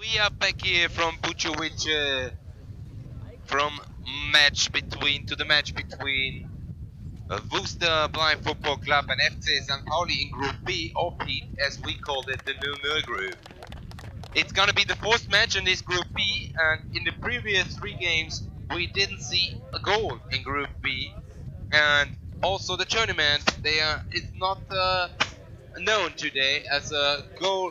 We are back here from Buchovic, from the match between Worcester Blind Football Club and FC St. Pauli in Group B, or Pete as we called it, the 0-0 group. It's gonna be the fourth match in this Group B, and in the previous 3 games we didn't see a goal in Group B, and also the tournament it's not known today as a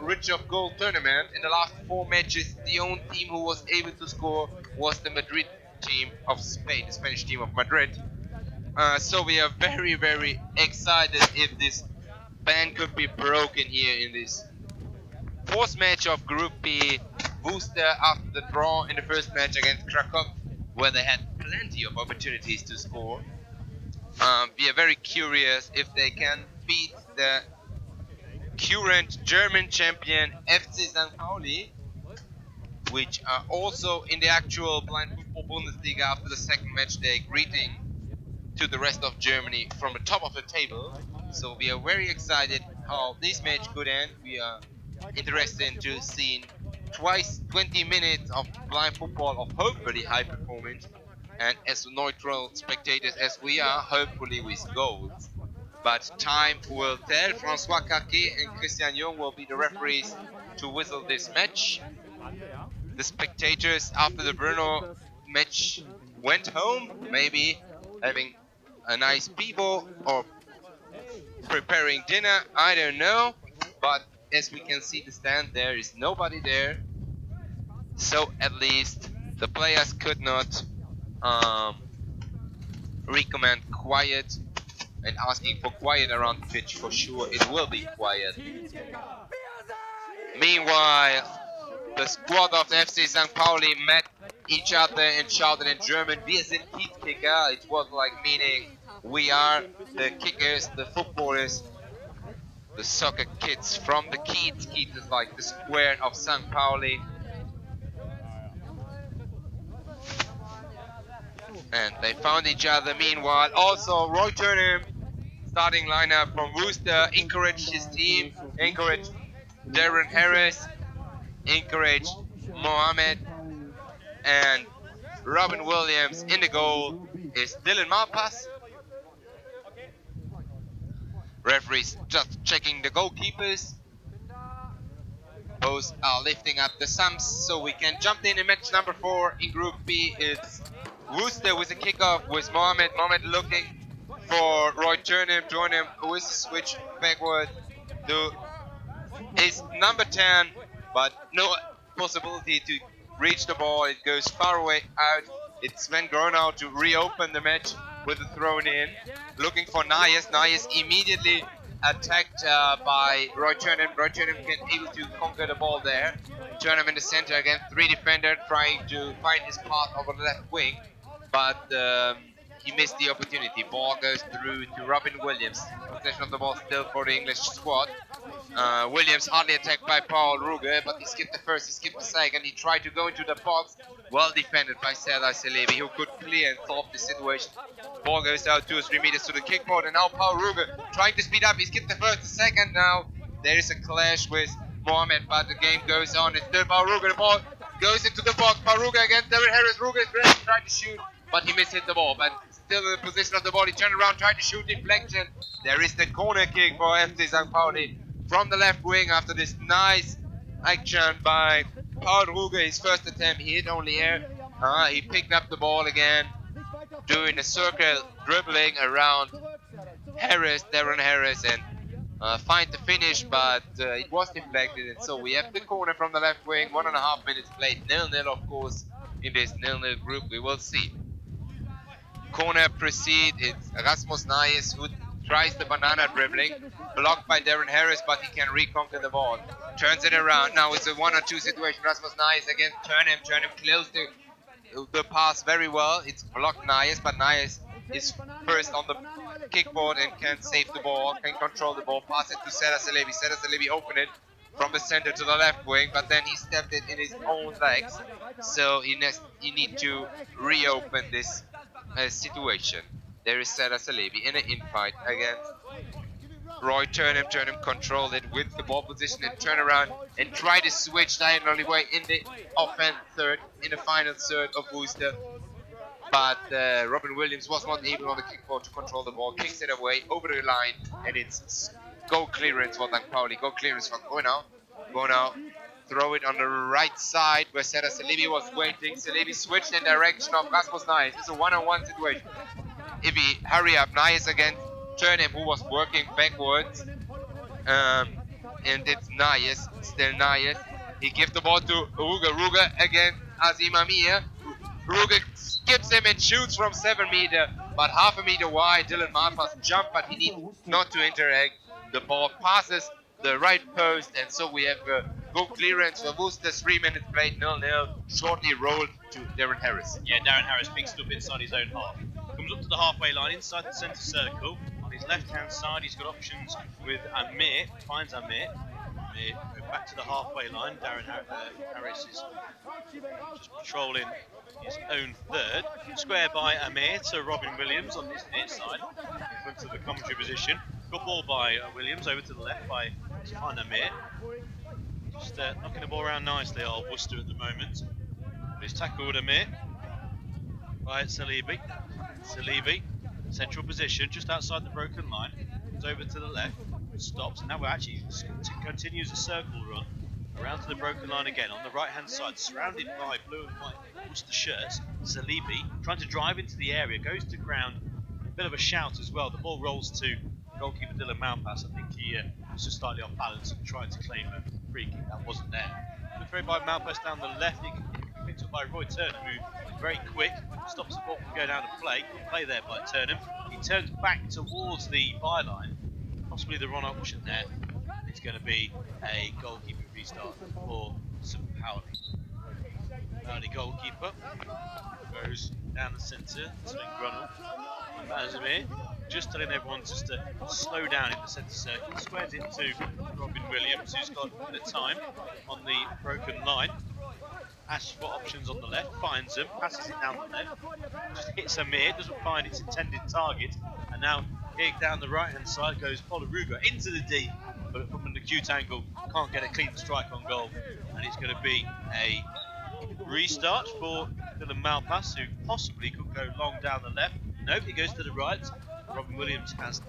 rich of goal tournament. In the last 4 matches, the only team who was able to score was the Madrid team of Spain, the Spanish team of Madrid. So we are very, very excited if this ban could be broken here in this fourth match of Group B. Worcester, after the draw in the first match against Krakow, where they had plenty of opportunities to score. We are very curious if they can beat the current German champion FC St. Pauli, which are also in the actual Blind Football Bundesliga after the second match day, greeting to the rest of Germany from the top of the table. So we are very excited how this match could end. We are interested to seeing twice 20 minutes of blind football of hopefully high performance, and as neutral spectators as we are, hopefully with goals. But time will tell. François Carquet and Christian Jung will be the referees to whistle this match. The spectators after the Brno match went home, maybe having a nice people or preparing dinner, I don't know. But as we can see the stand, there is nobody there. So at least the players could not recommend quiet, and asking for quiet around the pitch. For sure it will be quiet. Meanwhile, the squad of FC St. Pauli met each other and shouted in German, "Wir sind Kicker." It was like meaning we are the kickers, the footballers, the soccer kids from the Kiez. Kiez is like the square of St. Pauli. And they found each other. Meanwhile, also Roy Turnham, starting lineup from Worcester, encouraged his team, encouraged Darren Harris, encouraged Mohamed, and Robin Williams. In the goal is Dylan Malpass. Referees just checking the goalkeepers. Both are lifting up the sums, so we can jump in match number 4 in Group B. It's Worcester with a kickoff with Mohamed. Mohamed looking for Roy Turnham. Turnham with a switch backward to his number 10, but no possibility to reach the ball. It goes far away out. It's Sven Gronau to reopen the match with a thrown in. Looking for Nayes. Nayes immediately attacked by Roy Turnham. Roy Turnham able to conquer the ball there. Turnham in the center against 3 defenders, trying to find his path over the left wing, but he missed the opportunity. Ball goes through to Robin Williams. Possession of the ball still for the English squad. Williams hardly attacked by Paul Ruge, but he skipped the first, he skipped the second. He tried to go into the box, well defended by Serdar Celebi, who could clear and solve the situation. Ball goes out 2 or 3 meters to the kickboard, and now Paul Ruge trying to speed up. He skipped the first, the second. Now there is a clash with Mohamed, but the game goes on. It's still Paul Ruge. The ball goes into the box. Paul Ruge against Darren Harris. Ruge is ready, trying to shoot, but he missed the ball. But still in the position of the ball, he turned around, tried to shoot, deflection. There is the corner kick for FC St. Pauli from the left wing after this nice action by Paul Ruge. His first attempt, he hit only air. He picked up the ball again, doing a circle, dribbling around Harris, Darren Harris, and find the finish, but it was deflected, and so we have the corner from the left wing. 1.5 minutes played, 0-0 of course in this 0-0 group. We will see. Corner proceed. It's Rasmus Nayes who tries the banana dribbling, blocked by Darren Harris, but he can reconquer the ball. Turns it around. Now it's a 1-on-2 situation. Rasmus Nayes against Turnham. Turnham closed the pass very well. It's blocked Nayes, but Nayes is first on the kickboard and can save the ball, can control the ball, pass it to Serdar Celebi. Serdar Celebi opened it from the center to the left wing, but then he stepped it in his own legs. So he need to reopen this situation. There is Serdar Celebi in an infight against Roy Turnham controlled it with the ball position and turn around and try to switch diagonally way in the offense third, in the final third of Worcester. But Robin Williams was not able on the kickball to control the ball, kicks it away over the line, and it's goal clearance for Pauli. Goal clearance for Grönau. Grönau throw it on the right side where Serdar Salebi was waiting. Salebi switched in direction of Rasmus Nice. It's a one-on-one situation. If he hurry up, Nice against Turnham, who was working backwards. And it's Nice, still Nice. He gives the ball to Ruger. Ruger against Azim Amir. Ruger skips him and shoots from 7 meters, but half a meter wide. Dylan Malpass jumped, but he needs not to interact. The ball passes the right post, and so we have a goal clearance for Worcester. 3 minutes played, 0-0. Shortly rolled to Darren Harris. Yeah, Darren Harris picks it up inside his own half. Comes up to the halfway line, inside the centre circle. On his left-hand side, he's got options with Amir. Finds Amir. Amir go back to the halfway line. Darren Harris is just patrolling his own third. Square by Amir to Robin Williams on his near side, in front of the commentary position. Good ball by Williams over to the left by Amir. Just knocking the ball around nicely, old Worcester at the moment. He's tackled Amir by Salebi. Salebi, central position, just outside the broken line. Goes over to the left, stops. Now we're actually continues a circle run around to the broken line again on the right hand side, surrounded by blue and white Worcester shirts. Salebi trying to drive into the area, goes to ground. A bit of a shout as well. The ball rolls to goalkeeper Dylan Malpass. I think he was just slightly off balance and trying to claim a free kick that wasn't there. The throw by Malpass down the left. He picked up by Roy Turnham, who very quick, stops the ball from going out of play. Good play there by Turnham. He turns back towards the byline, possibly the wrong option there. It's going to be a goalkeeper restart for St. Pauli. Pauli goalkeeper goes down the centre, Sven Grunel. Azimir just telling everyone just to slow down in the centre circle. Squares into Robin Williams, who's got a bit of time on the broken line. Asks for options on the left, finds them, passes it down the left, just hits Amir, doesn't find its intended target, and now here down the right hand side goes Pauli Ruger into the D, but from an acute angle can't get a clean strike on goal, and it's going to be a restart for Dylan Malpass, who possibly could go long down the left. Nope, he goes to the right. Robin Williams has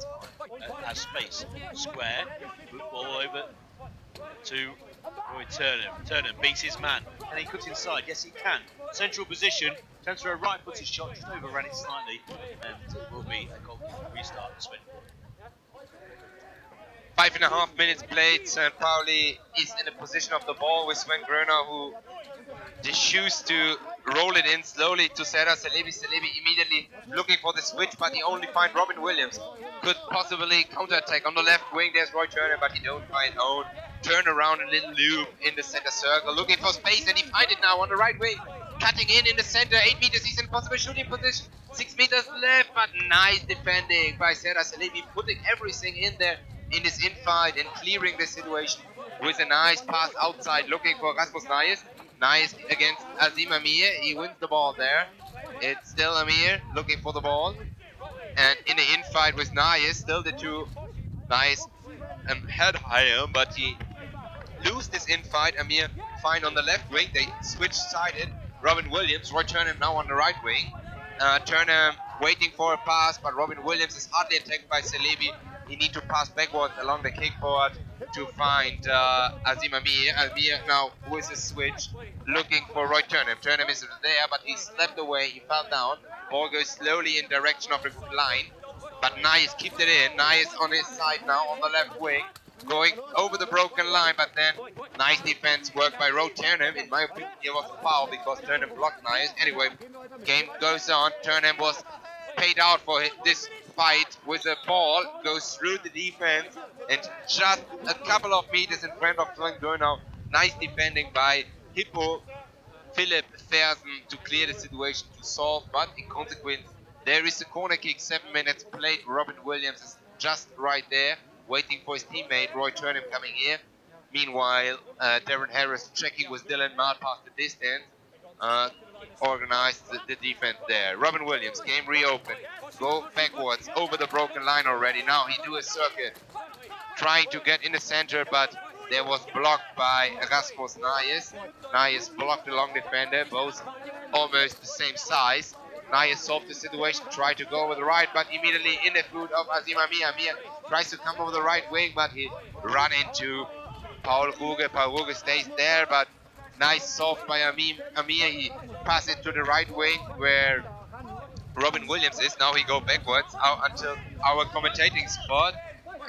space. Square, ball over to Roy Turnham. Turnham beats his man. Can he cut inside? Yes, he can. Central position. Turns for a right-footed shot. Just overran it slightly. And it will be a goalkeeper restart this win. 5.5 minutes played. St. Pauli is in the position of the ball with Sven Grönau, who just choose to roll it in slowly to Serdar Salebi. Salebi immediately looking for the switch, but he only finds Robin Williams. Could possibly counter-attack on the left wing. There's Roy Turnham, but he don't find own. Turn around a little loop in the center circle, looking for space, and he finds it now on the right wing. Cutting in the center, 8 meters, he's in possible shooting position. 6 meters left, but nice defending by Serdar Salebi, putting everything in there in this infight and clearing the situation with a nice pass outside, looking for Rasmus Nice. Nice against Azim Amir, he wins the ball there. It's still Amir looking for the ball. And in the infight with Nice, still the two. Nice head higher, but he lose this infight. Amir fine on the left wing, they switch sided. Robin Williams, Roy Turnham now on the right wing. Turnham waiting for a pass, but Robin Williams is hardly attacked by Salebi. He need to pass backwards along the kickboard to find Azim Amir. Amir now with a switch, looking for Roy Turnham. Turnham is there, but he slept away, he fell down. Ball goes slowly in direction of the line, but Nice keeps it in. Nice on his side now on the left wing, going over the broken line, but then nice defense work by Roy Turnham. In my opinion, it was a foul because Turnham blocked Nice. Anyway, game goes on. Turnham was paid out for this fight with the ball, goes through the defense and just a couple of meters in front of Sven Grönau. Nice defending by Hippo Philip Fersen to clear the situation, to solve, but in consequence there is a corner kick, 7 minutes played. Robin Williams is just right there waiting for his teammate Roy Turnham coming here. Meanwhile, Darren Harris checking with Dylan Malpass the distance, organized the defense there. Robin Williams, game reopened, go backwards over the broken line already. Now he do a circuit trying to get in the center, but there was blocked by Erasmus Nayes. Nayes blocked the long defender, both almost the same size. Nayes solved the situation, tried to go over the right, but immediately in the foot of Azim Amir. Amir tries to come over the right wing, but he ran into Paul Ruge. Paul Ruge stays there, but nice solved by Amir. He passes it to the right wing where Robin Williams is. Now he go backwards until our commentating spot.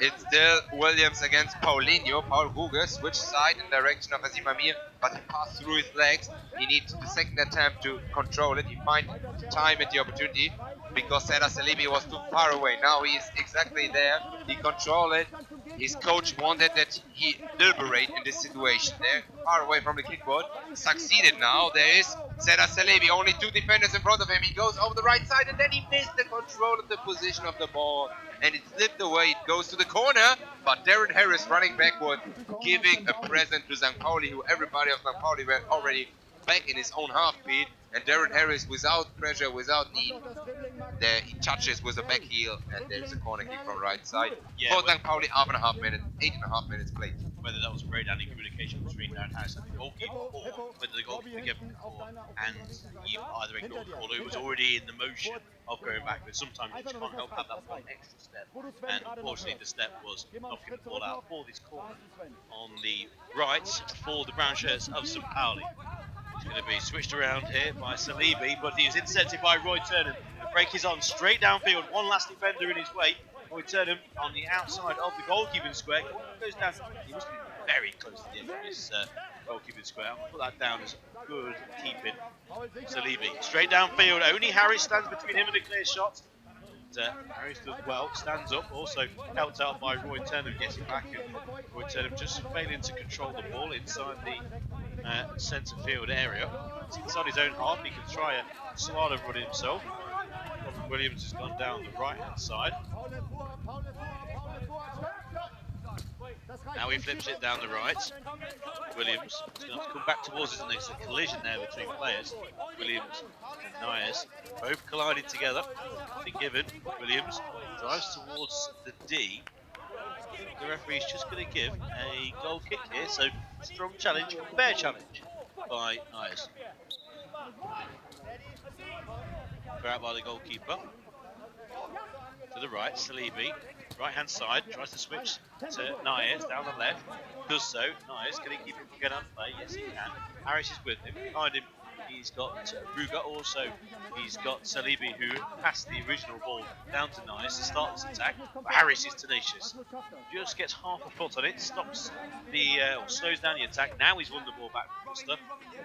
It's still Williams against Paulinho. Paul Ruge switch side in direction of Azim Amir, but he passed through his legs. He needs the second attempt to control it. He finds the time and the opportunity because Serdar Celebi was too far away. Now he is exactly there. He control it. His coach wanted that he deliberate in this situation. They're far away from the kickboard. Succeeded now. There is Serdar Celebi, only two defenders in front of him. He goes over the right side and then he missed the control of the position of the ball. And it slipped away. It goes to the corner. But Darren Harris running backward, giving a present to St. Pauli, who everybody of St. Pauli were already back in his own half beat. And Darren Harris, without pressure, without need, there he touches with a back heel, and there's a corner kick from right side. Yeah, for St. Pauli, 8.5 minutes played. Whether that was a breakdown in communication between Darren Harris and the goalkeeper, or whether the goalkeeper gave him the call and he either ignored the call or he was already in the motion of going back. But sometimes you just can't help have that one extra step. And unfortunately, the step was knocking the ball out for this corner on the right for the brown shirts of St. Pauli. It's going to be switched around here by Celebi, but he was intercepted by Roy Turnham. The break is on straight downfield, one last defender in his way. Roy Turnham on the outside of the goalkeeping square. Goes down. He must be very close to the edge of this goalkeeping square. I'll put that down as good keeping. Celebi straight downfield. Only Harris stands between him and a clear shot. Harris does well, stands up, also helped out by Roy Turnham getting back, and Roy Turnham just failing to control the ball inside the centre field area. It's inside his own half. He can try a slalom run himself. Williams has gone down the right hand side. Now he flips it down the right. Williams is going to come back towards us, and there's a collision there between players. Williams and Nayes both colliding together. Been given. Williams drives towards the D. The referee is just going to give a goal kick here, so strong challenge, fair challenge by Nayes. Out by the goalkeeper. To the right, Celebi, right hand side, tries to switch to Nayes down the left. Does so. Nayes, can he keep it from getting out of play? Yes, he can. Harris is with him. Behind him, he's got Ruga. Also, he's got Celebi, who passed the original ball down to Nayes to start this attack. But Harris is tenacious. Just gets half a foot on it, stops or slows down the attack. Now he's won the ball back from Worcester.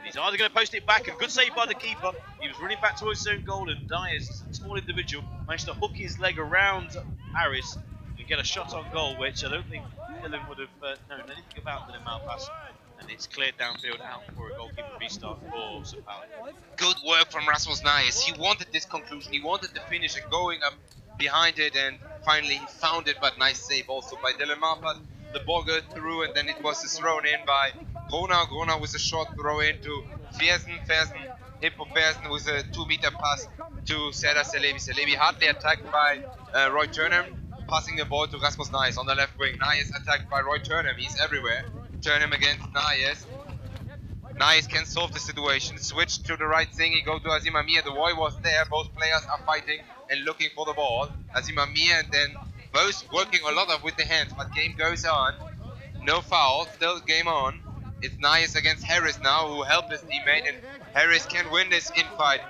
He's either going to post it back, and good save by the keeper. He was running back towards his own goal, and Nayes, small individual, managed to hook his leg around Harris and get a shot on goal, which I don't think Dylan would have known anything about the mouth pass. And it's cleared downfield out for a goalkeeper restart for St. Pauli. Good work from Rasmus Nayes. He wanted this conclusion. He wanted the finish and going up behind it, and finally he found it, but nice save also by Dylan Marpas. The ball goes through, and then it was thrown in by Grona. Grona with a short throw into Fersen. Hippo Fersen with a 2-meter pass to Serdar Celebi. Celebi hardly attacked by Roy Turnham, passing the ball to Rasmus Nayes on the left wing. Nayes attacked by Roy Turnham. He's everywhere. Turnham against Nayes. Nayes can solve the situation. Switch to the right thing. He goes to Azim Amir. The boy was there. Both players are fighting and looking for the ball. Azim Amir and then both working a lot with the hands, but game goes on. No foul, still game on. It's Nayes against Harris now, who helped his teammate, and Harris can win this infight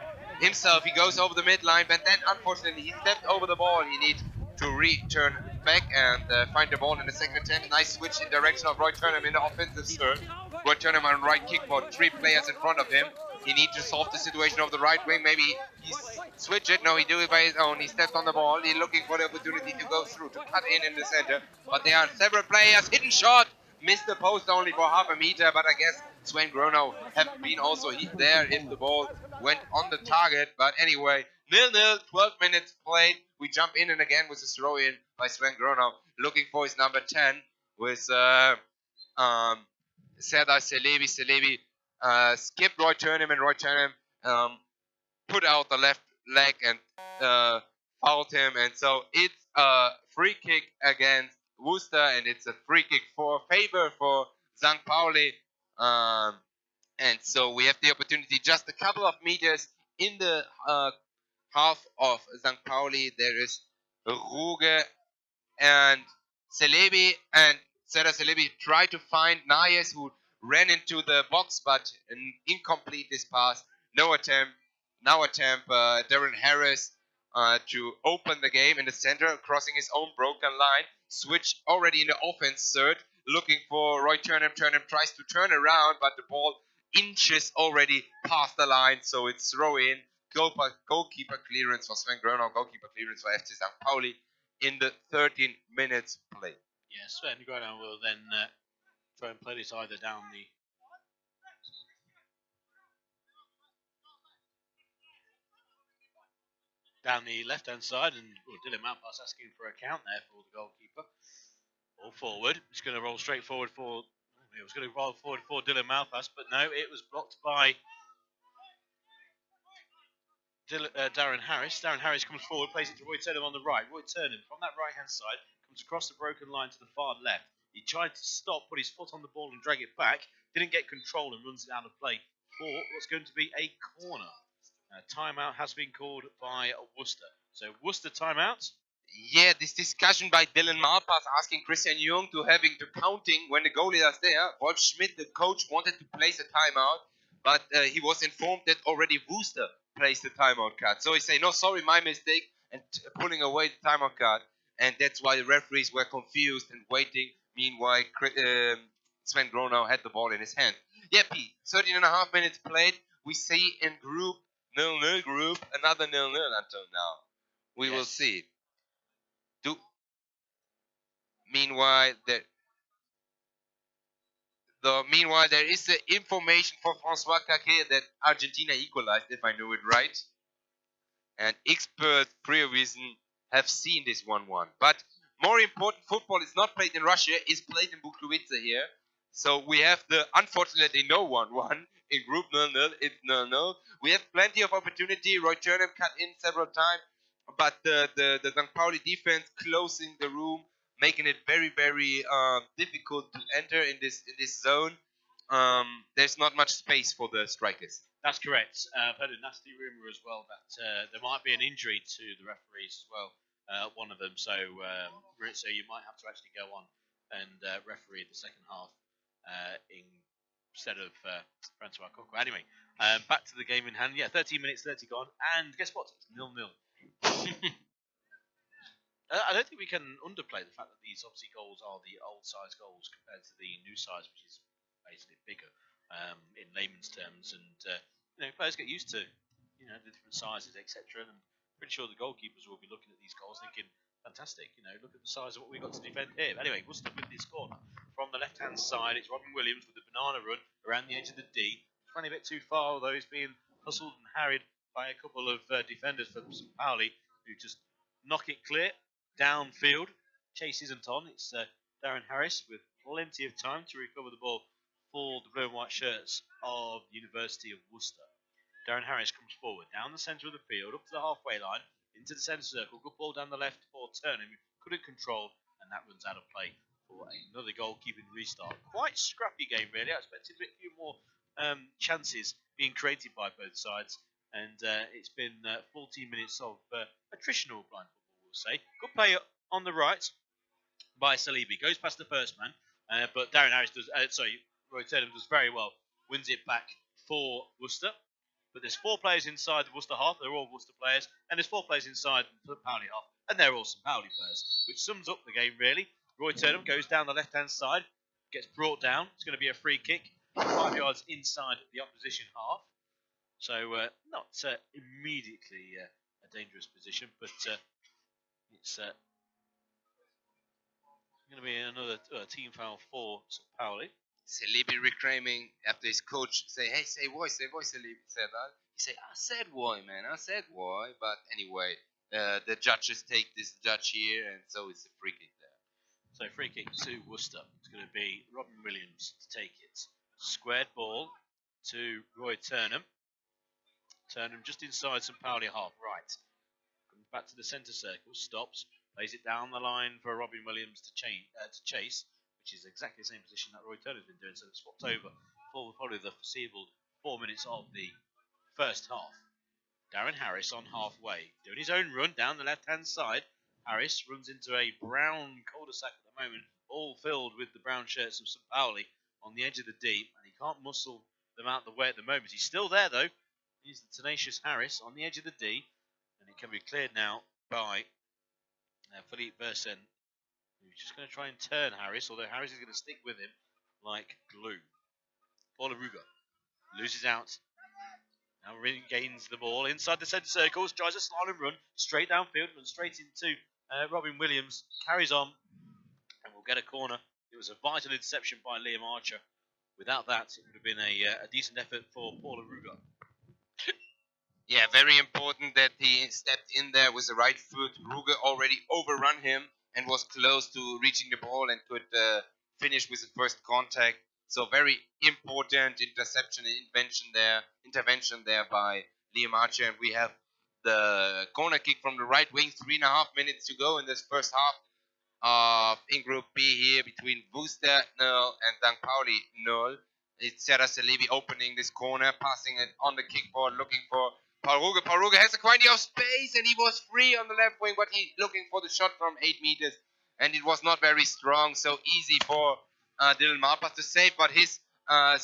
himself. He goes over the midline, but then unfortunately he stepped over the ball. He needs to return back and find the ball in the second attempt. Nice switch in direction of Roy Turnham in the offensive third. Roy Turnham on right kickboard, 3 players in front of him. He needs to solve the situation of the right wing. Maybe he switch it. No, he do it by his own. He steps on the ball. He's looking for the opportunity to go through, to cut in the center. But there are several players. Hidden shot. Missed the post only for half a meter. But I guess Sven Gronow have been also there if the ball went on the target. But anyway, 0-0, 12 minutes played. We jump in and again with a throw in by Sven Gronow, looking for his number 10 with Serdar Celebi. Celebi skipped Roy Turnham, and Roy Turnham put out the left leg and fouled him. And so it's a free kick against Worcester, and it's a free kick for favor for St. Pauli. And so we have the opportunity just a couple of meters in the half of St. Pauli. There is Ruge and Celebi, and Sarah Celebi tried to find Nayes, who ran into the box, but an incomplete this pass. No attempt. Now attempt Darren Harris to open the game in the center, crossing his own broken line. Switch already in the offense third, looking for Roy Turnham. Turnham tries to turn around, but the ball inches already past the line, so it's throw in. Goalkeeper clearance for Sven Gronau, goalkeeper clearance for FC St. Pauli in the 13 minutes play. Yeah, Sven Gronau will then try and play this either down the left-hand side, and Dylan Malpass asking for a count there for the goalkeeper. All forward. It's going to roll straight forward for. It was going to roll forward for Dylan Malpass, but no, it was blocked by Darren Harris. Darren Harris comes forward, plays it to Roy Turnham on the right. Roy Turnham from that right-hand side comes across the broken line to the far left. He tried to stop, put his foot on the ball and drag it back. Didn't get control and runs it out of play for what's going to be a corner. Timeout has been called by Worcester. So Worcester timeout. Yeah, this discussion by Dylan Malpass asking Christian Jung to having the counting when the goalie is there. Wolf Schmidt, the coach, wanted to place a timeout, but he was informed that already Worcester placed the timeout card. So he say, no, sorry, my mistake, and pulling away the timeout card. And that's why the referees were confused and waiting. Meanwhile, Sven Gronau had the ball in his hand. Yeah, P, 13 and a half minutes played. We see in group 0-0 group another 0-0 until now. We will see. Meanwhile, there is the information for François Caquet that Argentina equalized, if I know it right. And experts pre-reason have seen this 1-1. But more important, football is not played in Russia, it's played in Bukovice here. So we have the, unfortunately, no 1-1. In group 0-0, it's 0-0. We have plenty of opportunity. Roy Turnham cut in several times. But the St. Pauli defense closing the room, making it very, very difficult to enter in this zone. There's not much space for the strikers. That's correct. I've heard a nasty rumour as well that there might be an injury to the referees as well, one of them. So you might have to actually go on and referee the second half instead of Francois Coco. Anyway, back to the game in hand. Yeah, 13 minutes, 30 gone. And guess what? It's 0-0. I don't think we can underplay the fact that these obviously goals are the old size goals compared to the new size, which is basically bigger in layman's terms. And players get used to the different sizes, etc. And I'm pretty sure the goalkeepers will be looking at these goals thinking, fantastic, look at the size of what we've got to defend here. But anyway, Worcester with this corner from the left hand side. It's Robin Williams with the banana run around the edge of the D. It's running a bit too far, although he's being hustled and harried by a couple of defenders from St. Pauli who just knock it clear downfield. Chase isn't on. It's Darren Harris with plenty of time to recover the ball for the blue and white shirts of the University of Worcester. Darren Harris comes forward down the centre of the field, up to the halfway line, into the centre circle. Good ball down the left for Turnham. Couldn't control, and that runs out of play for another goal-keeping restart. Quite scrappy game, really. I expected a few more chances being created by both sides, and it's been 14 minutes of attritional blind football, we'll say. Good play on the right by Salibi. Goes past the first man, but Darren Harris does. Roy Turnham does very well. Wins it back for Worcester. But there's 4 players inside the Worcester half. They're all Worcester players, and there's 4 players inside the Pauli half, and they're all St. Pauli players, which sums up the game really. Roy Turnham goes down the left-hand side, gets brought down. It's going to be a free kick, 5 yards inside the opposition half. So not immediately a dangerous position, but it's going to be another team foul for St. Pauli. Salibi reclaiming after his coach say, hey, say why, Salibi said that. He say, I said why, man, I said why. But anyway, the judges take this judge here, and so it's a free kick there. So free kick to Worcester. It's going to be Robin Williams to take it. Squared ball to Roy Turnham. Turnham just inside St. Pauli half right. Comes back to the centre circle, stops, Plays it down the line for Robin Williams to chase, which is exactly the same position that Roy Turner's been doing. So it's swapped over for probably the foreseeable 4 minutes of the first half. Darren Harris on halfway, doing his own run down the left-hand side. Harris runs into a brown cul-de-sac at the moment, all filled with the brown shirts of St. Pauli on the edge of the D, and he can't muscle them out the way at the moment. He's still there, though. He's the tenacious Harris on the edge of the D, and it can be cleared now by Philippe Versen, who's just going to try and turn Harris, although Harris is going to stick with him like glue. Paul Aruga loses out. Now regains the ball inside the centre circles, tries a slalom run straight downfield, runs straight into Robin Williams, carries on, and will get a corner. It was a vital interception by Liam Archer. Without that, it would have been a decent effort for Paul Aruga. Yeah, very important that he stepped in there with the right foot. Ruger already overrun him and was close to reaching the ball and could finish with the first contact. So very important interception and intervention there by Liam Archer. And we have the corner kick from the right wing. 3.5 minutes to go in this first half in Group B here between Worcester 0 and St. Pauli 0. It's Sera Celebi opening this corner, passing it on the kickboard, looking for Paul Ruge. Paul Ruge has a quantity of space and he was free on the left wing, but he looking for the shot from 8 meters and it was not very strong, so easy for Dylan Malpas to save, but his Dylan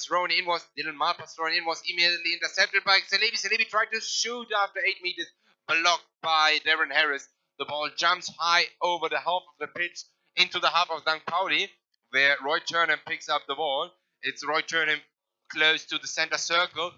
Malpas thrown in was immediately intercepted by Celebi. Celebi tried to shoot after 8 meters, blocked by Darren Harris. The ball jumps high over the half of the pitch into the half of St. Pauli, where Roy Turnham picks up the ball. It's Roy Turnham close to the center circle,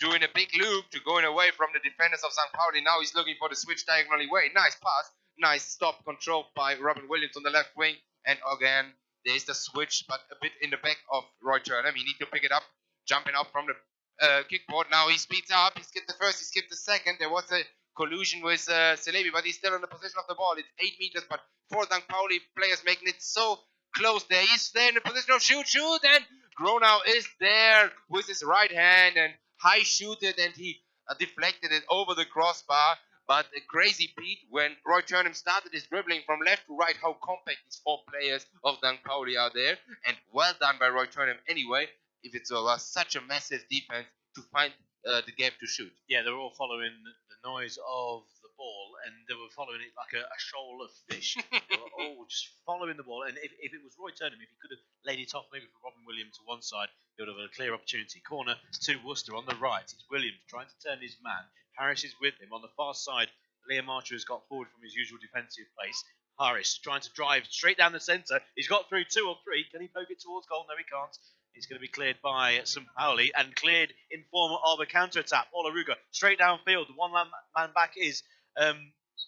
doing a big loop to going away from the defenders of St. Pauli. Now he's looking for the switch diagonally way. Nice pass, nice stop, controlled by Robin Williams on the left wing. And again, there's the switch, but a bit in the back of Roy Turnham. He needs to pick it up, jumping up from the kickboard. Now he speeds up. He skipped the first, he skipped the second. There was a collusion with Celebi, but he's still in the position of the ball. It's 8 meters, but 4 St. Pauli players making it so close there. He's there in the position of shoot, and Gronau is there with his right hand and high shooted, and he deflected it over the crossbar. But a crazy beat when Roy Turnham started his dribbling from left to right, how compact these 4 players of St. Pauli are there. And well done by Roy Turnham anyway, if it was such a massive defense to find the gap to shoot. Yeah, they were all following the noise of the ball, and they were following it like a shoal of fish. They were all just following the ball, and if it was Roy Turnham, if he could have laid it off maybe for Robin Williams to one side, he would have had a clear opportunity. Corner to Worcester on the right. It's Williams trying to turn his man. Harris is with him. On the far side, Liam Archer has got forward from his usual defensive place. Harris trying to drive straight down the centre. He's got through 2 or 3. Can he poke it towards goal? No, he can't. It's going to be cleared by St. Pauli and cleared in form of a counter-attack. Paul Aruga straight downfield. The one man back is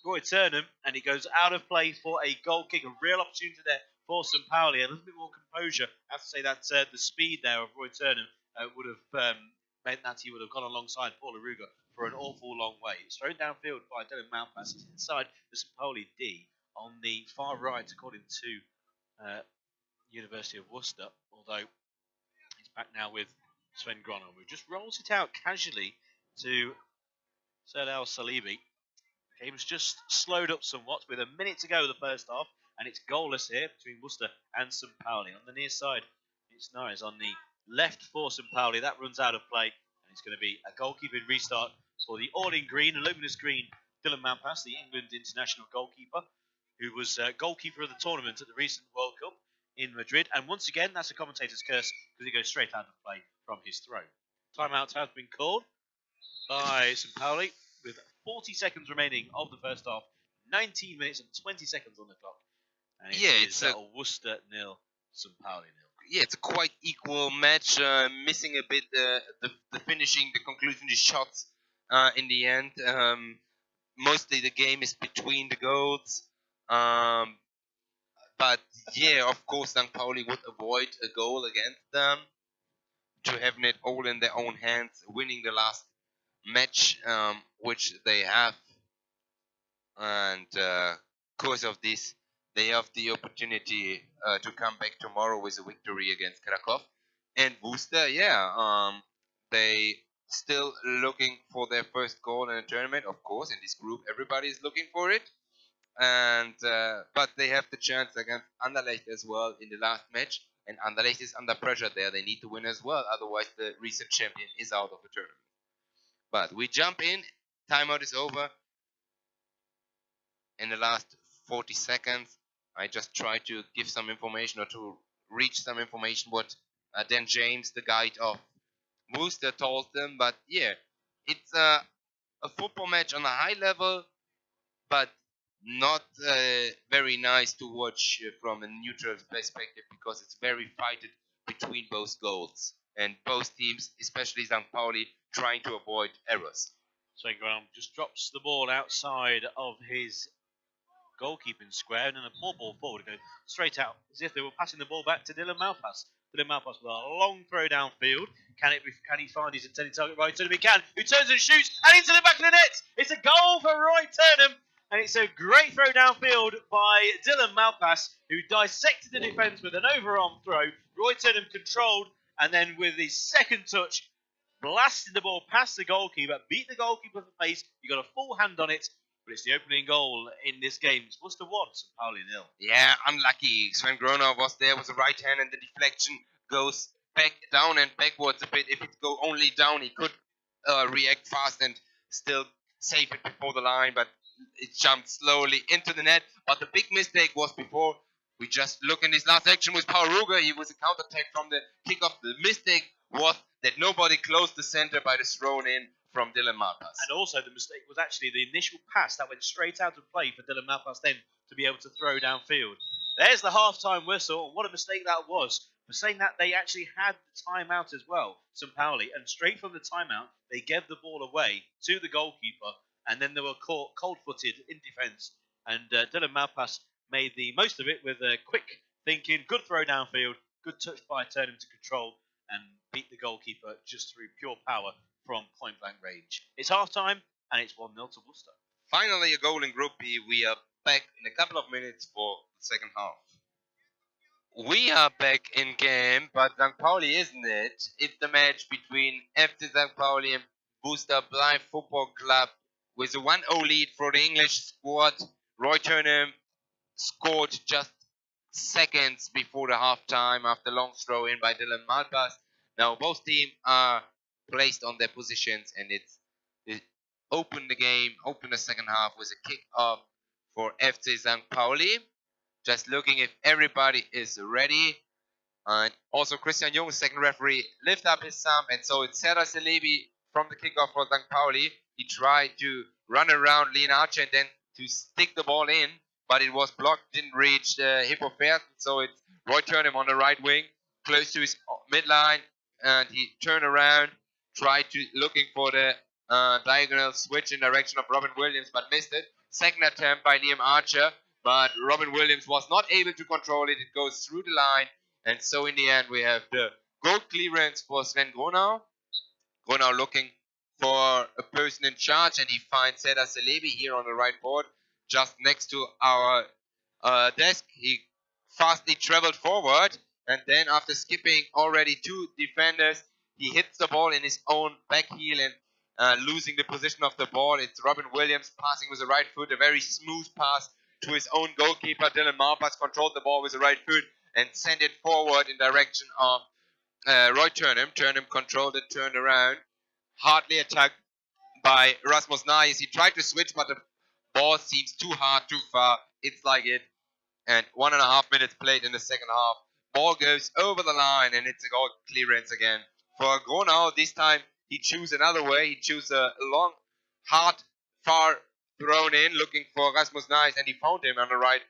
Roy Turnham, and he goes out of play for a goal kick. A real opportunity there for St. Pauli. A little bit more composure. I have to say that the speed there of Roy Turnham would have meant that he would have gone alongside Paul Aruga for an awful long way. It's thrown downfield by Dylan Malpas. It's inside the St. Pauli D on the far right, according to University of Worcester, although he's back now with Sven Gronau, who just rolls it out casually to Serdal Salibi. The game's just slowed up somewhat with a minute to go the first half, and it's goalless here between Worcester and St. Pauli. On the near side, it's Norris. On the left for St. Pauli, that runs out of play, and it's going to be a goalkeeping restart for the all-in-green, luminous green Dylan Malpas, the England international goalkeeper, who was goalkeeper of the tournament at the recent World Cup in Madrid. And once again, that's a commentator's curse because he goes straight out of play from his throw. Timeout has been called by St. Pauli with 40 seconds remaining of the first half, 19 minutes and 20 seconds on the clock. And it's a Worcester 0, St. Pauli 0. Yeah, it's a quite equal match, missing a bit the finishing, the conclusion, the shots in the end. Mostly the game is between the goals. But yeah, of course, St. Pauli would avoid a goal against them to having it all in their own hands, winning the last match, which they have. And because of this, they have the opportunity to come back tomorrow with a victory against Krakow. And Worcester, they still looking for their first goal in a tournament. Of course, in this group, everybody is looking for it. and but they have the chance against Anderlecht as well in the last match, and Anderlecht is under pressure there. They need to win as well, otherwise the recent champion is out of the tournament. But we jump in, timeout is over. In the last 40 seconds, I just try to give some information or to reach some information what Dan James, the guide of Worcester, told them. But yeah, it's a football match on a high level, but not very nice to watch from a neutral perspective because it's very fighted between both goals and both teams, especially St. Pauli, trying to avoid errors. So Graham just drops the ball outside of his goalkeeping square, and then a poor ball forward to go straight out as if they were passing the ball back to Dylan Malpass. Dylan Malpass with a long throw downfield. Can he find his intended target? Roy Turnham he can, who turns and shoots, and into the back of the net. It's a goal for Roy Turnham, and it's a great throw downfield by Dylan Malpass, who dissected the defence with an overarm throw. Roy Turnham controlled, and then with his second touch, blasted the ball past the goalkeeper, beat the goalkeeper for pace. You got a full hand on it. But it's the opening goal in this game. It's Worcester 1, St. Pauli 0. Yeah, unlucky. Sven Groner was there with the right hand, and the deflection goes back down and backwards a bit. If it go only down, he could react fast and still save it before the line, but it jumped slowly into the net. But the big mistake was before. We just look in his last action with Paul Ruger. He was a counter-attack from the kickoff. The mistake was that nobody closed the center by the thrown in from Dylan Malpass. And also the mistake was actually the initial pass that went straight out of play for Dylan Malpass then to be able to throw downfield. There's the half-time whistle, and what a mistake that was. For saying that, they actually had the timeout as well, St. Pauli, and straight from the timeout, they gave the ball away to the goalkeeper, and then they were caught cold-footed in defence, and Dylan Malpass made the most of it with a quick thinking, good throw downfield, good touch by Turnham to control, and beat the goalkeeper just through pure power from point-blank range. It's half-time, and it's 1-0 to Worcester. Finally, a goal in Group B. We are back in a couple of minutes for the second half. We are back in game, but St. Pauli isn't it. It's the match between FC St. Pauli and Worcester Blind Football Club with a 1-0 lead for the English squad. Roy Turnham scored just seconds before the half-time after long throw in by Dylan Malpass. Now both teams are placed on their positions, and it opened the game, opened the second half with a kick-off for FC St. Pauli. Just looking if everybody is ready. And also Christian Jung, second referee, lift up his thumb, and so it's Serdar Celebi from the kickoff for St. Pauli. He tried to run around Leon Archer and then to stick the ball in, but it was blocked, didn't reach Hippo Fersen, so it's Roy Turnham on the right wing, close to his midline, and he turned around, tried to looking for the diagonal switch in direction of Robin Williams, but missed it. Second attempt by Liam Archer, but Robin Williams was not able to control it. It goes through the line, and so in the end we have the goal clearance for Sven Gronau. Gronau looking for a person in charge, and he finds Serdar Celebi here on the right board, just next to our desk. He fastly traveled forward, and then after skipping already two defenders, he hits the ball in his own back heel and losing the position of the ball. It's Robin Williams passing with the right foot, a very smooth pass to his own goalkeeper. Dylan Malpass controlled the ball with the right foot and sent it forward in direction of Roy Turnham. Turnham controlled it, turned around, hardly attacked by Rasmus Nayes. He tried to switch, but the ball seems too hard, too far. It's like it. And 1.5 minutes played in the second half. Ball goes over the line, and it's a goal clearance again. For Gronau, this time he chose another way. He chose a long, hard, far thrown in, looking for Rasmus Nayes, and he found him on the right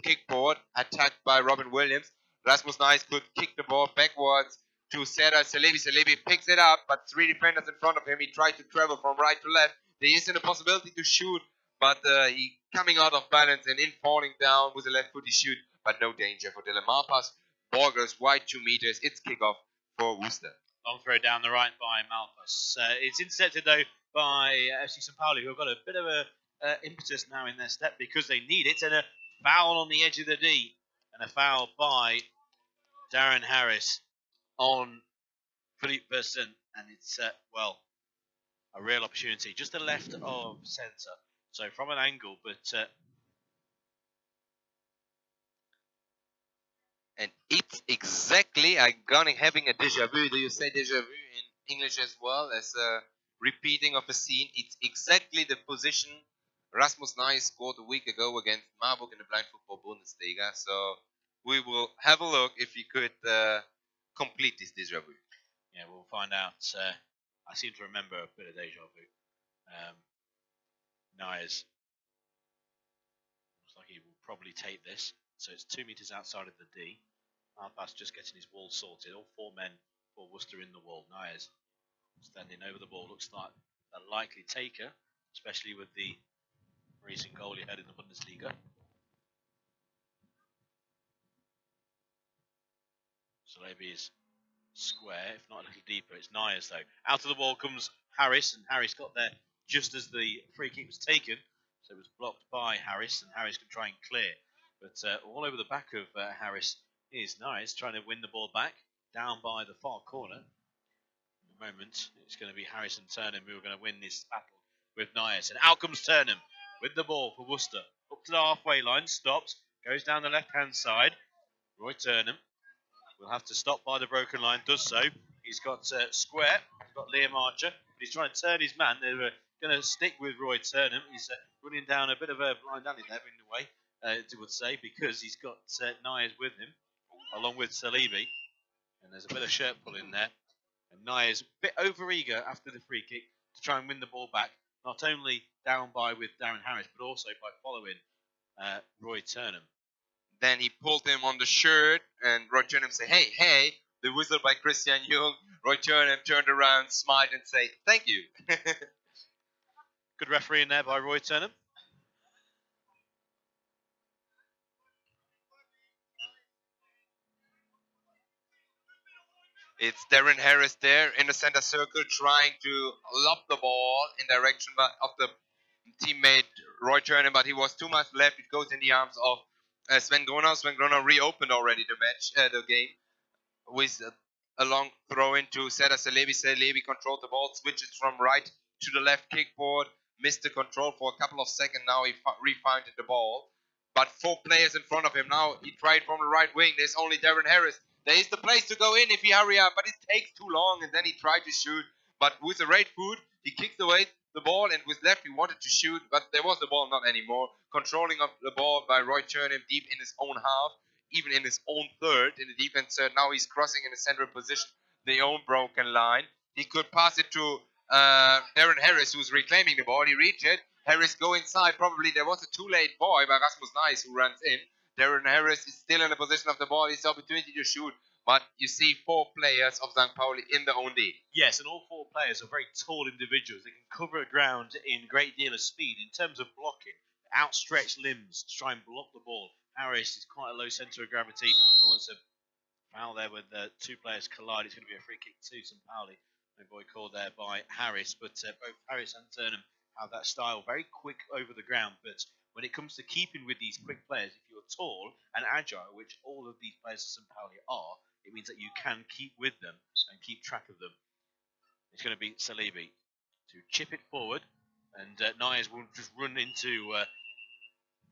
kickboard, attacked by Robin Williams. Rasmus Nayes could kick the ball backwards to Serdar Celebi. Celebi picks it up, but three defenders in front of him. He tried to travel from right to left. There isn't a possibility to shoot, but he coming out of balance and in falling down with a left footy shoot, but no danger for Dylan Malpass. Ball goes wide 2 meters. It's kickoff for Worcester. Long throw down the right by Malpass. It's intercepted though by FC St. Pauli, who have got a bit of a impetus now in their step because they need it, and a foul on the edge of the D, and a foul by Darren Harris on Philippe Versen, and it's a real opportunity just to the left of centre. So from an angle, but And it's exactly, I'm gonna having a déjà vu. Do you say déjà vu in English as well as a repeating of a scene? It's exactly the position Rasmus Nye scored a week ago against Marburg in the Blind Football Bundesliga. So we will have a look if you could complete this déjà vu. Yeah, we'll find out. I seem to remember a bit of deja vu. Nyers looks like he will probably take this. So it's 2 meters outside of the D. Alpas just getting his wall sorted. All 4 men for Worcester in the wall. Nyers standing over the ball. Looks like a likely taker, especially with the recent goal he had in the Bundesliga. Salebi is square, if not a little deeper. It's Nyers though. Out of the ball comes Harris, and Harris got there just as the free kick was taken. So it was blocked by Harris, and Harris could try and clear. But all over the back of Harris is Nyers trying to win the ball back, down by the far corner. In a moment, it's going to be Harris and Turnham who are going to win this battle with Nyers. And out comes Turnham with the ball for Worcester. Up to the halfway line, stops, goes down the left-hand side. Roy Turnham will have to stop by the broken line, does so. He's got square, he's got Liam Archer, but he's trying to turn his man. They're going to stick with Roy Turnham. He's running down a bit of a blind alley there, in a way, you would say, because he's got Nyers with him, along with Salebi. And there's a bit of shirt pulling there. And Nyers a bit over-eager after the free kick to try and win the ball back, not only down by with Darren Harris, but also by following Roy Turnham. Then he pulled him on the shirt, and Roy Turnham said, "Hey, hey!" The whistle by Christian Jung. Roy Turnham turned around, smiled, and said, "Thank you." Good refereeing there by Roy Turnham. It's Darren Harris there in the center circle, trying to lob the ball in direction of the teammate Roy Turnham, but he was too much left. It goes in the arms of Sven Gronau. Sven Gronau reopened already the game with a long throw into Serdar Salebi. Salebi controlled the ball, switches from right to the left kickboard, missed the control for a couple of seconds. Now he refound the ball, but 4 players in front of him. Now he tried from the right wing. There's only Darren Harris. There is the place to go in if he hurry up, but it takes too long, and then he tried to shoot. But with the right foot, he kicked away the ball, and with left he wanted to shoot, but there was the ball not anymore. Controlling of the ball by Roy Turnham deep in his own half, even in his own third, in the defense third. Now he's crossing in the central position, the own broken line. He could pass it to Darren Harris, who's reclaiming the ball. He reached it. Harris go inside. Probably there was a too late boy by Rasmus Nyers who runs in. Darren Harris is still in the position of the ball. It's the opportunity to shoot. But you see 4 players of St. Pauli in the own D. Yes, and all 4 players are very tall individuals. They can cover ground in a great deal of speed. In terms of blocking, outstretched limbs to try and block the ball. Harris is quite a low centre of gravity. Almost a foul there with 2 players collide. It's going to be a free kick to St. Pauli. No boy called there by Harris. But both Harris and Turnham have that style, very quick over the ground. But when it comes to keeping with these quick players, if you're tall and agile, which all of these players of St. Pauli are, it means that you can keep with them and keep track of them. It's going to be Salebi to chip it forward, and Nyers will just run into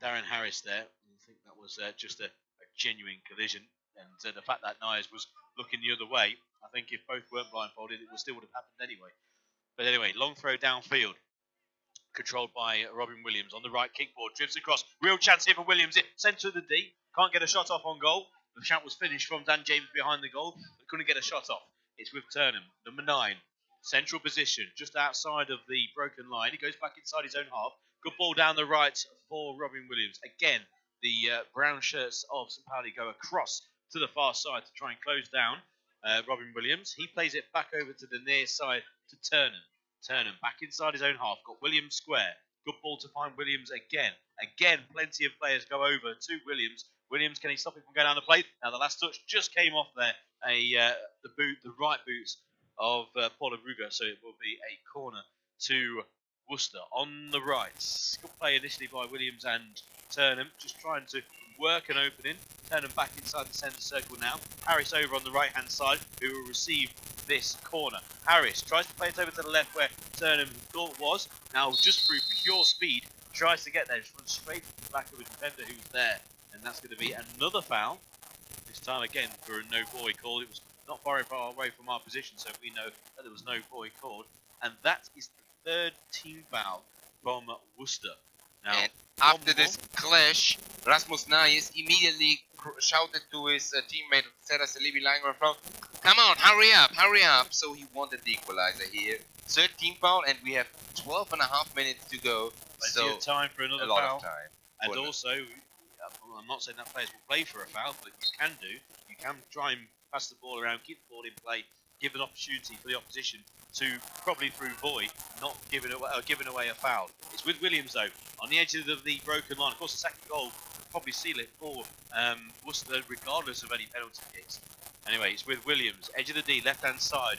Darren Harris there. I think that was just a genuine collision, and the fact that Nyers was looking the other way, I think if both weren't blindfolded, it still would have happened anyway. But anyway, long throw downfield, controlled by Robin Williams on the right kickboard, drifts across. Real chance here for Williams, centre of the D, can't get a shot off on goal. The shot was finished from Dan James behind the goal, but couldn't get a shot off. It's with Turnham, number 9. Central position, just outside of the broken line. He goes back inside his own half. Good ball down the right for Robin Williams. Again, the brown shirts of St. Pauli go across to the far side to try and close down Robin Williams. He plays it back over to the near side to Turnham. Turnham back inside his own half. Got Williams square. Good ball to find Williams again. Again, plenty of players go over to Williams. Williams, can he stop it from going down the plate? Now the last touch just came off there. The right boot of Paula Ruger, so it will be a corner to Worcester on the right. Good play initially by Williams and Turnham, just trying to work an opening. Turnham back inside the centre circle now. Harris over on the right hand side, who will receive this corner. Harris tries to play it over to the left where Turnham thought was. Now just through pure speed, tries to get there, just runs straight to the back of the defender who's there. And that's going to be another foul. This time again for a no volley call. It was not very far away from our position, so we know that there was no volley called. And that is the third team foul from Worcester. Now, and after this clash, Rasmus Nayes immediately shouted to his teammate Seda Salibi lying on the floor, "Come on, hurry up, hurry up!" So he wanted the equalizer here. Third team foul, and we have 12.5 minutes to go. Plenty of time for another a lot foul. of time. And also, I'm not saying that players will play for a foul, but you can try and pass the ball around, keep the ball in play, give an opportunity for the opposition to, probably through volley, not giving away a foul. It's with Williams though, on the edge of the broken line. Of course, the second goal will probably seal it for Worcester, regardless of any penalty kicks. Anyway, it's with Williams, edge of the D, left-hand side.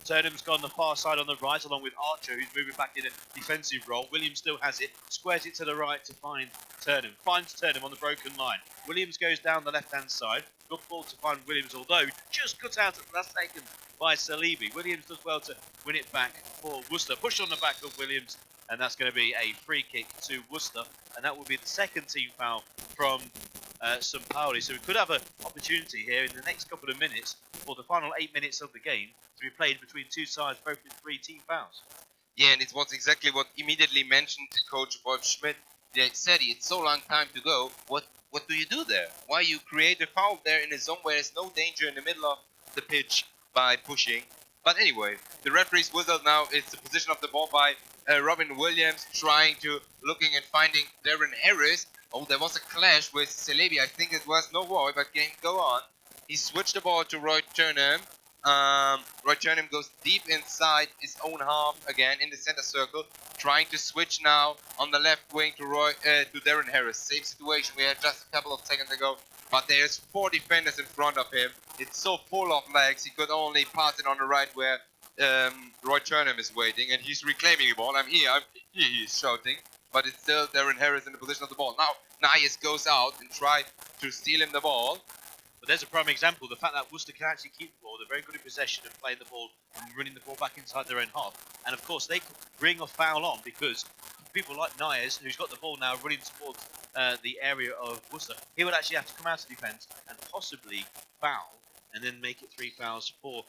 Turnham's gone the far side on the right, along with Archer, who's moving back in a defensive role. Williams still has it, squares it to the right to find Turnham. Finds Turnham on the broken line. Williams goes down the left-hand side. Good ball to find Williams, although just cut out at the last second by Salibi. Williams does well to win it back for Worcester. Push on the back of Williams, and that's going to be a free kick to Worcester, and that will be the second team foul from Pauli. So we could have an opportunity here in the next couple of minutes for the final 8 minutes of the game to be played between two sides, both with 3 team fouls. Yeah, and it was exactly what immediately mentioned to Coach Wolf Schmidt. They said it's so long time to go. What do you do there? Why you create a foul there in a zone where there's no danger in the middle of the pitch by pushing? But anyway, the referee's whistle now. It's the position of the ball by Robin Williams, trying to looking and finding Darren Harris. Oh, there was a clash with Celebi. I think it was no war, but game go on. He switched the ball to Roy Turnham. Roy Turnham goes deep inside his own half again in the center circle, trying to switch now on the left wing to Darren Harris. Same situation we had just a couple of seconds ago, but there's 4 defenders in front of him. It's so full of legs, he could only pass it on the right where Roy Turnham is waiting, and he's reclaiming the ball. I'm here, he's shouting, but it's still Darren Harris in the position of the ball. Now Nayes goes out and try to steal him the ball. But there's a prime example, the fact that Worcester can actually keep the ball. They're very good in possession and playing the ball and running the ball back inside their own half. And of course, they could bring a foul on because people like Nayes, who's got the ball now running towards the area of Worcester, he would actually have to come out of defence and possibly foul and then make it 3 fouls for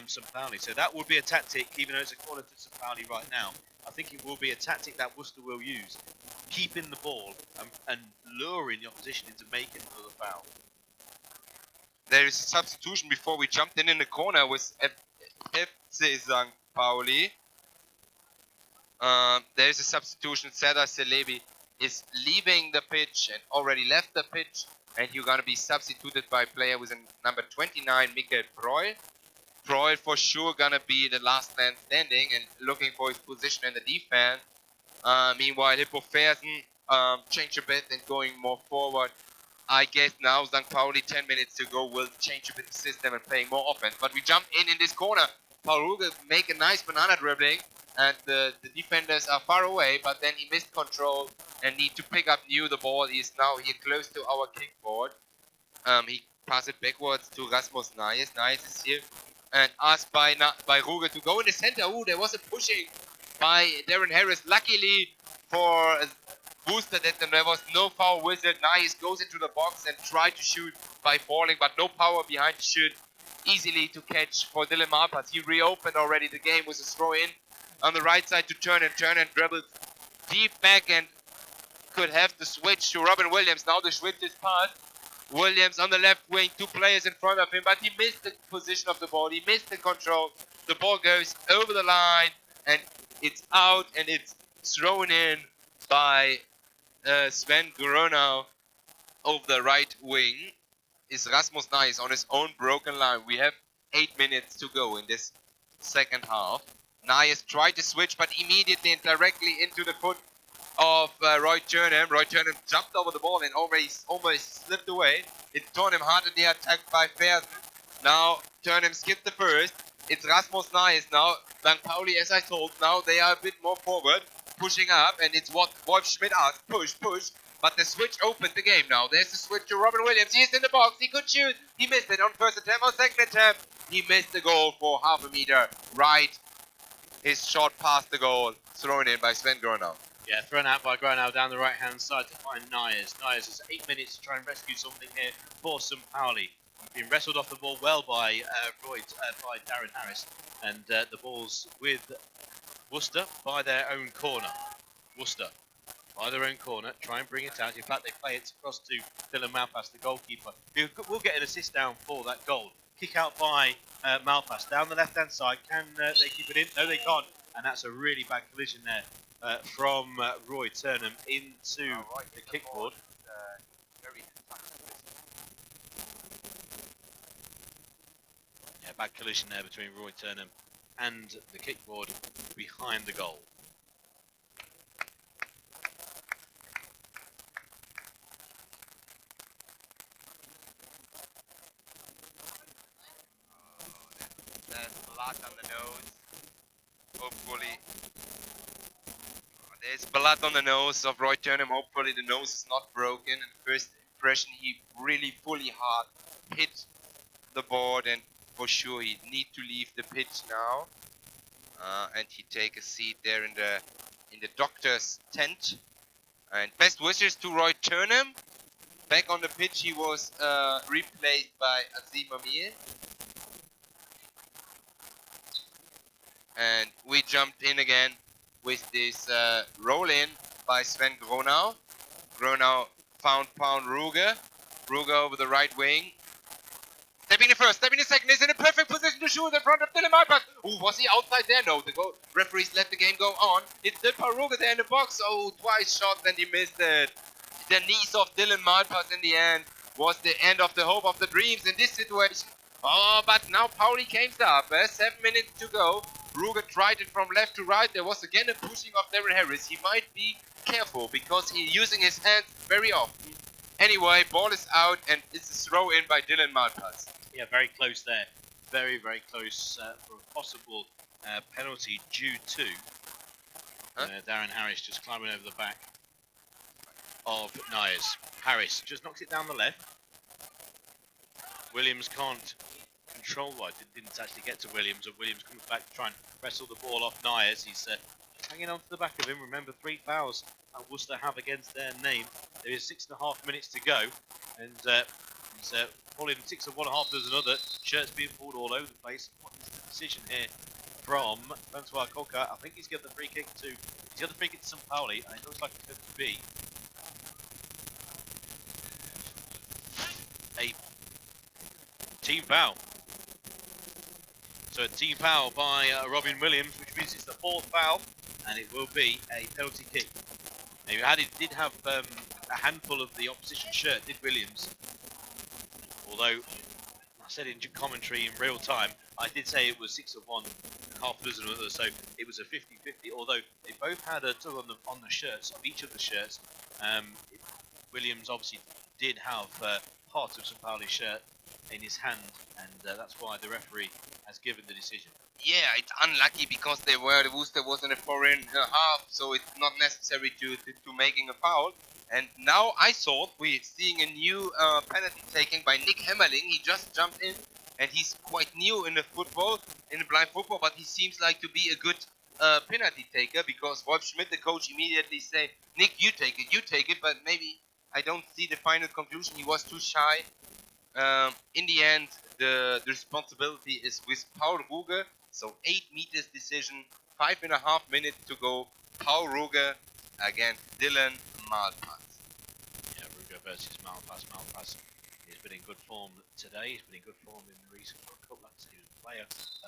St. Pauli. So that would be a tactic, even though it's a corner to St. Pauli right now. I think it will be a tactic that Worcester will use, keeping the ball and luring the opposition into making another foul. There is a substitution before we jumped in the corner with FC St. Pauli. There is a substitution. Seda Celebi is leaving the pitch and already left the pitch, and you're going to be substituted by a player with number 29, Mikael Preul. Preul for sure going to be the last man standing and looking for his position in the defense. Meanwhile, Hippo Fersen changed a bit and going more forward. I guess now St. Pauli, 10 minutes to go, will change a bit the system and playing more offense. But we jump in this corner. Paul Ruge make a nice banana dribbling, and the defenders are far away, but then he missed control and need to pick up the ball. He is now here close to our kickboard. He passed it backwards to Rasmus Nayes. Nayes is here and asked by Ruge to go in the center. Ooh, there was a pushing by Darren Harris. Luckily for Worcester that there was no foul whistle. Nayes goes into the box and tried to shoot by falling, but no power behind the shoot. Easily to catch for Dylan Malpas. He reopened already the game with a throw in on the right side to turn and dribbled deep back and could have the switch to Robin Williams. Now the switch is passed. Williams on the left wing, 2 players in front of him, but he missed the position of the ball. He missed the control. The ball goes over the line and it's out, and it's thrown in by Sven Gronau over the right wing. Is Rasmus Nayes on his own broken line. We have 8 minutes to go in this second half. Nayes tried to switch, but immediately and directly into the foot of Roy Turnham. Roy Turnham jumped over the ball and almost slipped away. It turned him hard in the attack by Fersen. Now Turnham skipped the first. It's Rasmus Nayes now. St. Pauli, as I told, now they are a bit more forward, pushing up, and it's what Wolf Schmidt asked. Push. But the switch opened the game now. There's the switch to Robin Williams. He's in the box. He could shoot. He missed it on first attempt or second attempt. He missed the goal for half a meter right. His shot past the goal. Thrown in by Sven Gronau. Yeah, thrown out by Granau down the right-hand side to find Nyers. Nyers has 8 minutes to try and rescue something here for St. Pauli. Been wrestled off the ball well by by Darren Harris, and the ball's with Worcester by their own corner. Worcester by their own corner, try and bring it out. In fact, they play it across to Dylan Malpass, the goalkeeper, who will get an assist down for that goal. Kick out by Malpass down the left-hand side. Can they keep it in? No, they can't. And that's a really bad collision there from Roy Turnham into the kickboard. Yeah, bad collision there between Roy Turnham and the kickboard behind the goal. There's blood on the nose. Hopefully. There's blood on the nose of Roy Turnham. Hopefully the nose is not broken. And first impression, he really fully hard hit the board, and for sure he need to leave the pitch now. And he take a seat there in the doctor's tent. And best wishes to Roy Turnham. Back on the pitch, he was replaced by Azim Amir. And we jumped in again with this roll-in by Sven Gronau. Gronau found Ruge. Ruge over the right wing. Stepping in first, stepping in second, is in a perfect position to shoot in front of Dylan Malpass. Ooh, was he outside there? No, the goal referees let the game go on. It's still Ruge there in the box. Oh, twice shot and he missed it. The knees of Dylan Malpass in the end was the end of the hope of the dreams in this situation. Oh, but now Pauli came up. 7 minutes to go. Ruge tried it from left to right. There was again a pushing of Darren Harris. He might be careful because he's using his hands very often. Anyway, ball is out and it's a throw in by Dylan Malpass. Yeah, very close there. Very, very close for a possible penalty due to Darren Harris just climbing over the back of Nyers. Harris just knocks it down the left. Williams can't control wide. Didn't actually get to Williams, and Williams comes back to try and wrestle the ball off Nyers. He's hanging on to the back of him. Remember, 3 fouls that Worcester have against their name. There is 6.5 minutes to go, and he's pulling 6 of one, half does another. Shirts being pulled all over the place. What is the decision here from Francois Coca? I think he's got the free kick to. He's got the free kick to St. Pauli, and it looks like it's going to be a team foul. So a team foul by Robin Williams, which means it's the 4th foul, and it will be a penalty kick. Now, he did have a handful of the opposition shirt, did Williams. Although, I said in commentary in real time, I did say it was 6 of one, half a dozen of others, so it was a 50-50, although they both had a tug on the shirts, of each of the shirts. Williams obviously did have part of St. Pauli's shirt in his hand, and that's why the referee has given the decision. Yeah, it's unlucky because the Worcester was in a 4.5, so it's not necessary to making a foul. And now I thought we're seeing a new penalty taking by Nick Hemmerling. He just jumped in, and he's quite new in the blind football, but he seems like to be a good penalty taker, because Wolf Schmidt, the coach, immediately say, Nick, you take it, but maybe I don't see the final conclusion. He was too shy. In the end, the responsibility is with Paul Ruge. So 8 meters decision, 5.5 minutes to go. Paul Ruge against Dylan Malpass. Yeah, Ruge versus Malpass. Malpass has been in good form today. He's been in good form in the recent World Cup. Like I said, he was a player,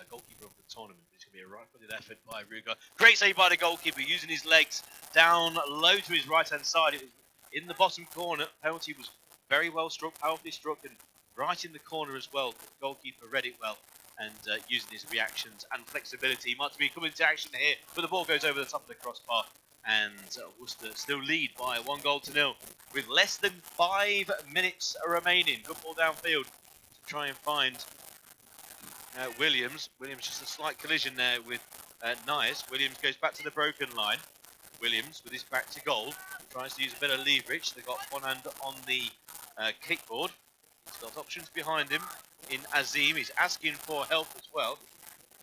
goalkeeper of the tournament. It's going to be a right-footed effort by Ruge. Great save by the goalkeeper, using his legs down low to his right-hand side. It was in the bottom corner. Penalty was very well struck, powerfully struck, and right in the corner as well. The goalkeeper read it well, and using his reactions and flexibility. He might be coming to action here, but the ball goes over the top of the crossbar, and Worcester still lead by 1-0 with less than 5 minutes remaining. Good ball downfield to try and find Williams. Williams just a slight collision there with Nyers. Williams goes back to the broken line. Williams with his back to goal tries to use a bit of leverage. They've got one hand on the kickboard. He's got options behind him in Azim. He's asking for help as well.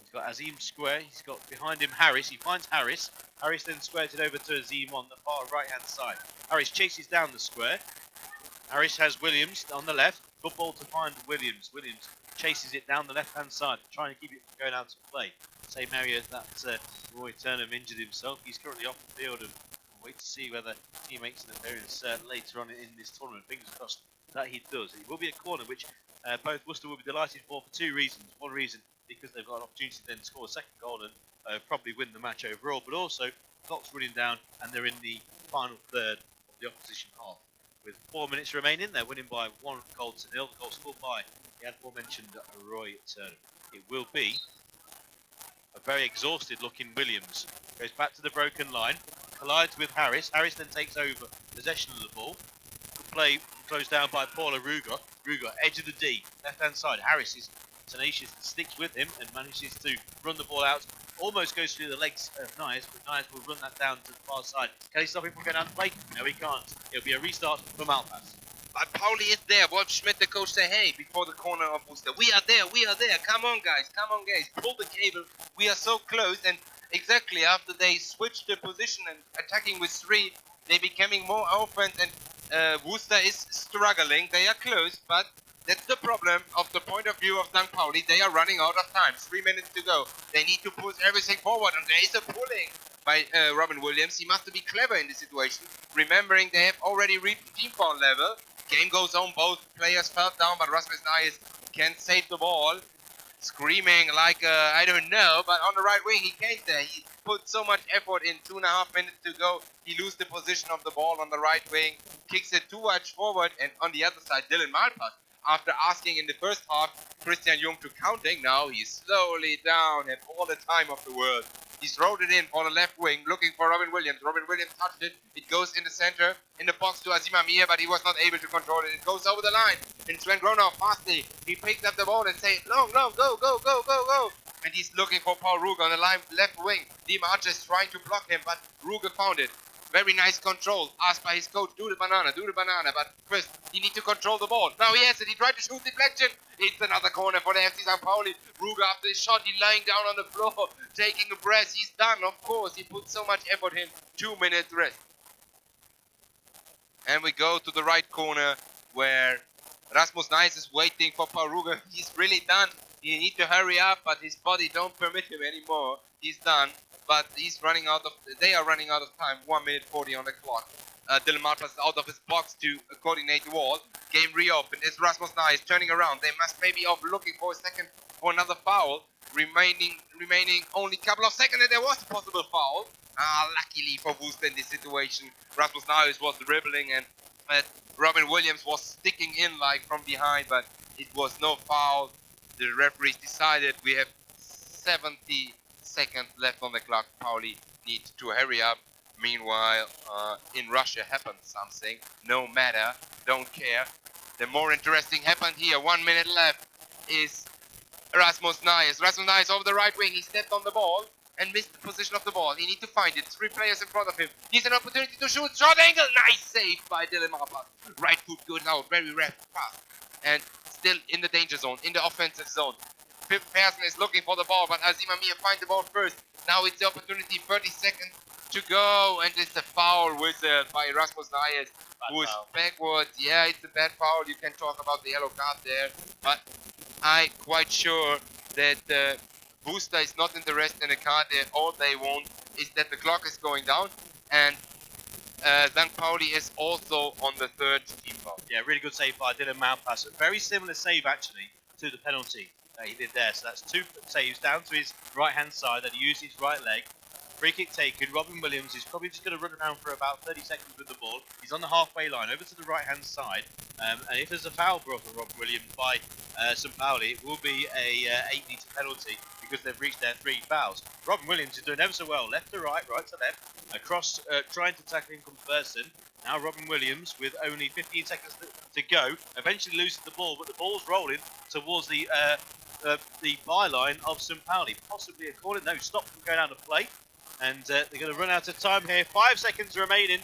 He's got Azim square. He's got behind him Harris. He finds Harris. Harris then squares it over to Azim on the far right-hand side. Harris chases down the square. Harris has Williams on the left. Good ball to find Williams. Williams chases it down the left-hand side, trying to keep it from going out to play. Same area that Roy Turnham injured himself. He's currently off the field, and we'll wait to see whether he makes an appearance later on in this tournament. Fingers crossed that he does. It will be a corner which both Worcester will be delighted for two reasons. One reason, because they've got an opportunity to then score a second goal and probably win the match overall, but also clock's running down and they're in the final third of the opposition half. With 4 minutes remaining, they're winning by 1 goal to 0. The goal scored by the aforementioned Roy Turnham. It will be a very exhausted looking Williams. Goes back to the broken line, collides with Harris. Harris then takes over possession of the ball. Good play closed down by Paula Ruger. Ruger, edge of the D, left hand side. Harris is tenacious and sticks with him and manages to run the ball out. Almost goes through the legs of Nias, but Nias will run that down to the far side. Can he stop him from going down the play? No, he can't. It'll be a restart for Malpass. But Pauli is there. Wolf Schmidt, the coach, say, hey, before the corner of Worcester, we are there. Come on, guys. Pull the cable. We are so close. And exactly after they switched the position and attacking with 3, they becoming more offense. And Worcester is struggling. They are close, but that's the problem of the point of view of St. Pauli. They are running out of time. 3 minutes to go. They need to push everything forward. And there is a pulling by Robin Williams. He must be clever in this situation, remembering they have already reached team foul level. Game goes on, both players fell down, but Rasmus Nias can save the ball. Screaming like, I don't know, but on the right wing he came there. He put so much effort in, 2.5 minutes to go. He loses the position of the ball on the right wing, kicks it too much forward, and on the other side, Dylan Malpass, after asking in the first half Christian Jung to counting, now he's slowly down and all the time of the world. He's rolled it in for the left wing, looking for Robin Williams. Robin Williams touched it. It goes in the center, in the box to Azim Amir, but he was not able to control it. It goes over the line. And Sven Gronau, fastly, he picked up the ball and said, long, go. And he's looking for Paul Ruger on the left wing. Di March is trying to block him, but Ruger found it. Very nice control, asked by his coach, do the banana, but first, he needs to control the ball. Now he has it, he tried to shoot deflection. It's another corner for the FC St. Pauli. Ruger, after his shot, he's lying down on the floor, taking a breath. He's done, of course, he put so much effort in. 2 minutes rest. And we go to the right corner, where Rasmus Nice is waiting for Paul Ruger. He's really done. He needs to hurry up, but his body don't permit him anymore. He's done. But he's running out of. They are running out of time. 1 minute 40 on the clock. Dylan Malpass is out of his box to coordinate the wall. Game reopened. It's Rasmus Nice turning around. They must maybe off looking for a second for another foul. Remaining only a couple of seconds, and there was a possible foul. Luckily for Worcester in this situation, Rasmus Nice was dribbling, and Robin Williams was sticking in like from behind, but it was no foul. The referees decided we have 70 seconds left on the clock. Pauli needs to hurry up. Meanwhile, in Russia happened something. No matter, don't care. The more interesting happened here. 1 minute left is Rasmus Nias. Rasmus Nias over the right wing. He stepped on the ball and missed the position of the ball. He needs to find it. 3 players in front of him. He's an opportunity to shoot. Short angle. Nice save by Dylan Malpass. Right foot good now. Very fast. And still in the danger zone, in the offensive zone. Fifth person is looking for the ball, but Azim Amir finds the ball first. Now it's the opportunity. 30 seconds to go, and it's a foul whistle by Rasmus Nias, who is backwards. Yeah, it's a bad foul. You can talk about the yellow card there, but I'm quite sure that Worcester is not interested in the card there. All they want is that the clock is going down, and St. Pauli is also on the third team foul. Yeah, really good save by Dylan Malpass. A very similar save actually to the penalty that he did there. So that's 2 saves down to his right hand side that he used his right leg. Free kick taken. Robin Williams is probably just going to run around for about 30 seconds with the ball. He's on the halfway line over to the right hand side. And if there's a foul brought on Robin Williams by St. Pauli, it will be a 8-metre penalty because they've reached their 3 fouls. Robin Williams is doing ever so well. Left to right, right to left. Across, trying to tackle Incomperson. Now Robin Williams with only 15 seconds to go. Eventually loses the ball, but the ball's rolling towards the byline of St. Pauli. Possibly a corner. No, stop from going out of play. And they're going to run out of time here. 5 seconds remaining.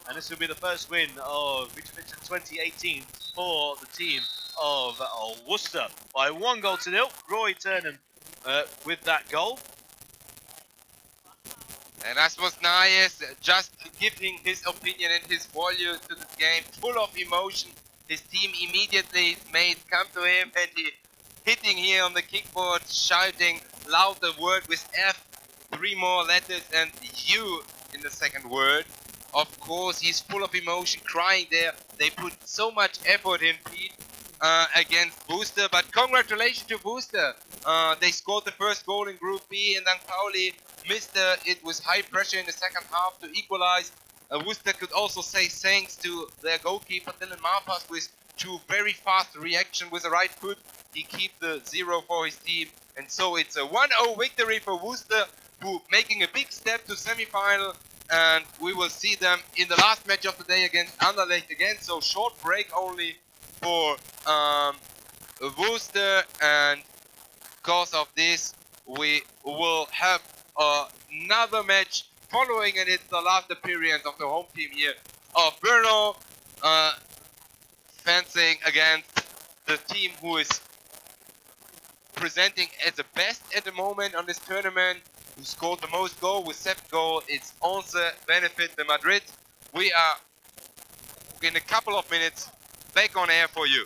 And this will be the first win of BBFC2018 for the team of Worcester by 1 goal to 0. Roy Turnham with that goal. And that was nice, just giving his opinion and his value to the game, full of emotion. His team immediately made come to him and he hitting here on the kickboard, shouting loud the word with F, 3 more letters and U in the second word. Of course, he's full of emotion, crying there. They put so much effort in, Pete, against Worcester, but congratulations to Worcester. They scored the first goal in Group B, and then Pauli missed it was high pressure in the second half to equalize. Worcester could also say thanks to their goalkeeper Dylan Marpas with 2 very fast reaction with the right foot. He keep the 0 for his team, and so it's a 1-0 victory for Worcester, who making a big step to semi-final. And we will see them in the last match of the day against Anderlecht again. So short break only for Worcester, and because of this we will have another match following, and it's the last appearance of the home team here of Brno, fencing against the team who is presenting as the best at the moment on this tournament, who scored the most goal with 7 goals. It's also Benefit de Madrid. We are in a couple of minutes back on air for you.